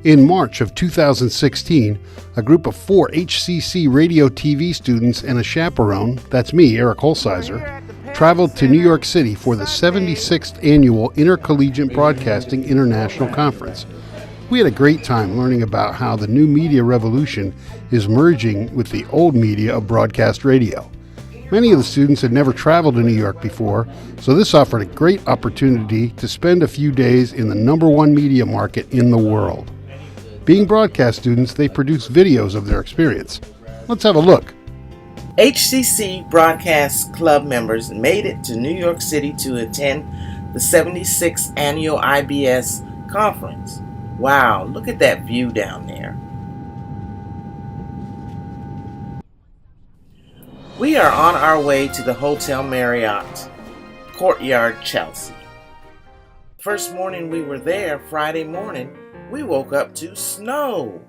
In March of 2016, a group of 4 HCC radio TV students and a chaperone, that's me, Eric Holsizer, traveled to New York City for the 76th Annual Intercollegiate Broadcasting International Conference. We had a great time learning about how the new media revolution is merging with the old media of broadcast radio. Many of the students had never traveled to New York before, so this offered a great opportunity to spend a few days in the #1 media market in the world. Being broadcast students, they produce videos of their experience. Let's have a look. HCC Broadcast Club members made it to New York City to attend the 76th Annual IBS Conference. Wow, look at that view down there. We are on our way to the Hotel Marriott, Courtyard, Chelsea. First morning we were there, Friday morning, we woke up to snow.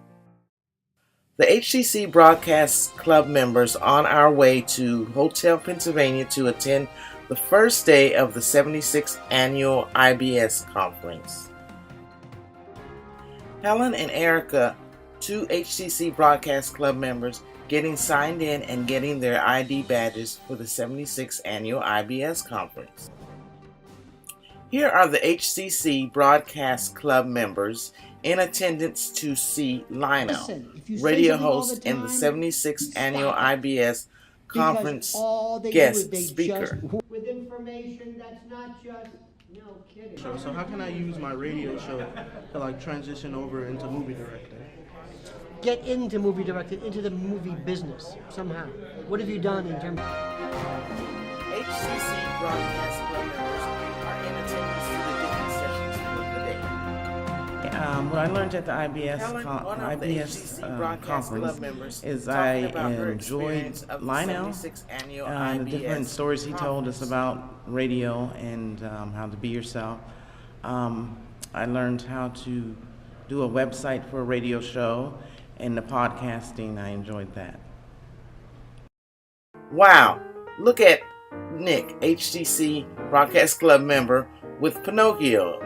The HCC Broadcast Club members on our way to Hotel Pennsylvania to attend the first day of the 76th Annual IBS Conference. Helen and Erica, 2 HCC Broadcast Club members, getting signed in and getting their ID badges for the 76th Annual IBS Conference. Here are the HCC Broadcast Club members in attendance to see Lionel, radio host and the 76th Annual IBS Conference guest speaker. With information that's not just, no kidding. So how can I use my radio show to transition over into movie directing? Get into movie directing, into the movie business somehow. What have you done in terms of... HCC Broadcast Club members are in attendance to the different sessions of the day. What I learned at the IBS, Helen, one of the HCC Broadcast Club members, is I about her enjoyed experience of the Lionel, 76th Annual the IBS different stories he told us Conference. about radio and how to be yourself. I learned how to do a website for a radio show, and the podcasting, I enjoyed that. Wow, look at Nick, HCC Broadcast Club member with Pinocchio.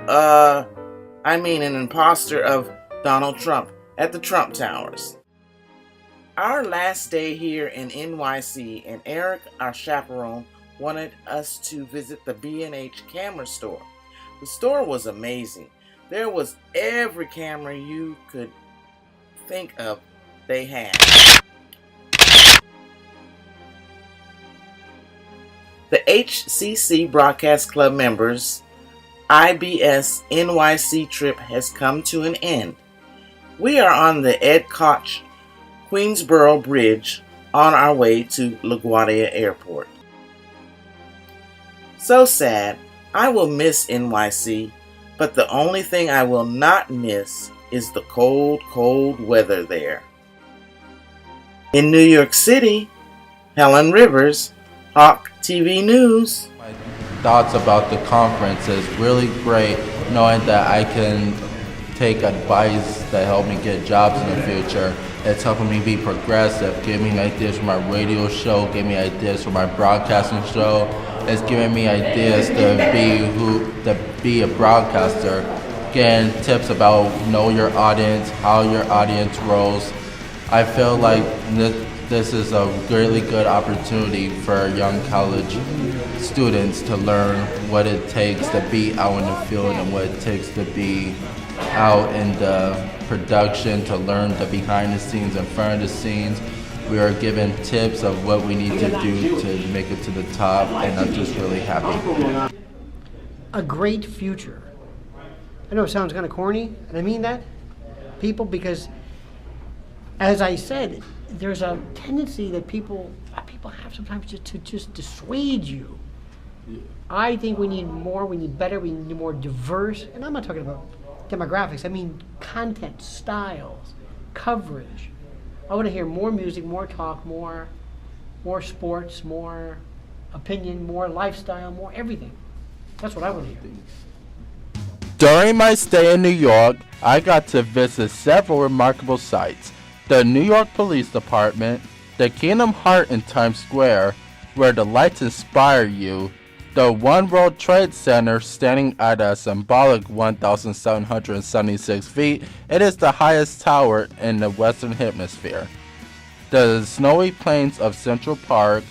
An imposter of Donald Trump at the Trump Towers. Our last day here in NYC, and Eric, our chaperone, wanted us to visit the B&H camera store. The store was amazing. There was every camera you could think of they had. The HCC Broadcast Club members' IBS NYC trip has come to an end. We are on the Ed Koch Queensboro Bridge on our way to LaGuardia Airport. So sad. I will miss NYC, but the only thing I will not miss is the cold, cold weather there. In New York City, Helen Rivers, Hawk TV News. My thoughts about the conference is really great, knowing that I can take advice that help me get jobs in the future. It's helping me be progressive, giving me ideas for my radio show, giving me ideas for my broadcasting show. It's giving me ideas to be a broadcaster, getting tips about know your audience, how your audience rolls. I feel like this is a really good opportunity for young college students to learn what it takes to be out in the field and what it takes to be out in the production, to learn the behind the scenes and front of the scenes. We are given tips of what we need to do to make it to the top, and I'm just really happy. A great future. I know it sounds kind of corny, and I mean that, people, because as I said, there's a tendency that people have sometimes to just dissuade you. I think we need more, we need better, we need more diverse, and I'm not talking about demographics, I mean content, styles, coverage. I want to hear more music, more talk, more sports, more opinion, more lifestyle, more everything. That's what I want to hear. During my stay in New York, I got to visit several remarkable sites. The New York Police Department, the Kingdom Heart in Times Square, where the lights inspire you, The One World Trade Center, standing at a symbolic 1,776 feet, it is the highest tower in the Western Hemisphere. The snowy plains of Central Park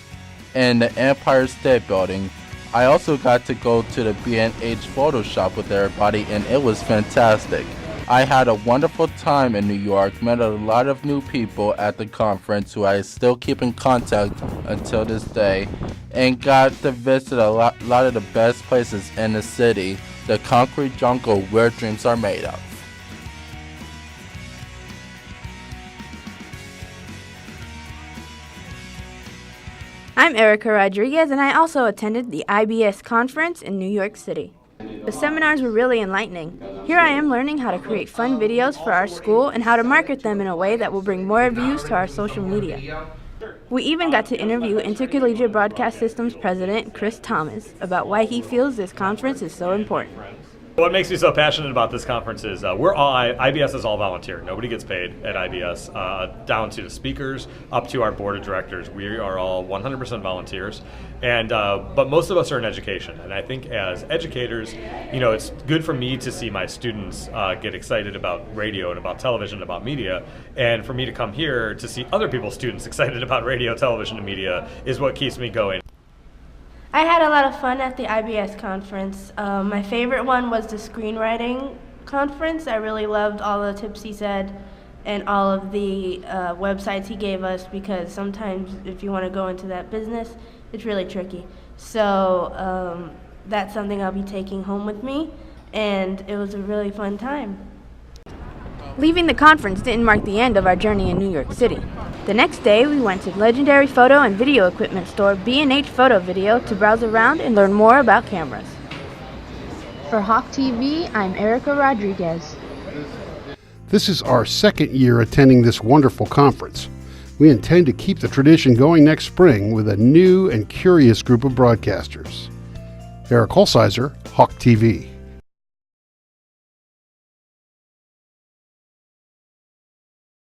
and the Empire State Building. I also got to go to the B&H photo shop with everybody, and it was fantastic. I had a wonderful time in New York, met a lot of new people at the conference who I still keep in contact until this day, and got to visit a lot of the best places in the city, the concrete jungle where dreams are made of. I'm Erica Rodriguez, and I also attended the IBS conference in New York City. The seminars were really enlightening. Here I am learning how to create fun videos for our school and how to market them in a way that will bring more views to our social media. We even got to interview Intercollegiate Broadcast Systems President Chris Thomas about why he feels this conference is so important. What makes me so passionate about this conference is IBS is all volunteer. Nobody gets paid at IBS, down to the speakers, up to our board of directors. We are all 100% volunteers, and but most of us are in education. And I think as educators, it's good for me to see my students get excited about radio and about television, about media, and for me to come here to see other people's students excited about radio, television, and media is what keeps me going. I had a lot of fun at the IBS conference. My favorite one was the screenwriting conference. I really loved all the tips he said and all of the websites he gave us, because sometimes if you want to go into that business, it's really tricky. So that's something I'll be taking home with me, and it was a really fun time. Leaving the conference didn't mark the end of our journey in New York City. The next day, we went to legendary photo and video equipment store B&H Photo Video to browse around and learn more about cameras. For Hawk TV, I'm Erica Rodriguez. This is our second year attending this wonderful conference. We intend to keep the tradition going next spring with a new and curious group of broadcasters. Eric Holsizer, Hawk TV.